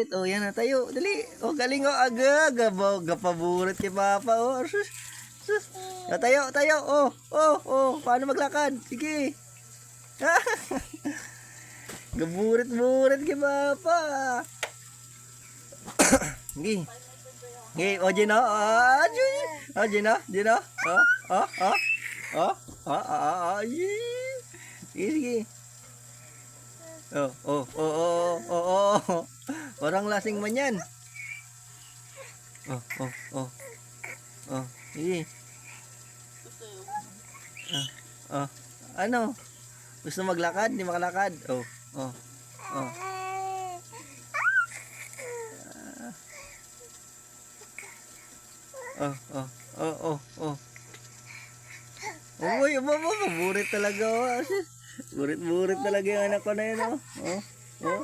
Oh, yan na tayo. Dali. Oh, galing oh. Aga. Gapaburit kay Papa. Oh, sus. Sus. Oh, tayo. Oh. Paano maglakad? Sige. Gaburit-burit kay Papa. Sige. Sige. Oh, Gino. Oh, Gino. Sige. Oh. Orang lasing man yan. Oh. Sige. Ano? Gusto maglakad? Hindi makalakad? Oh. Uy, maburit talaga. Burit talaga yung anak ko na yun. Oh.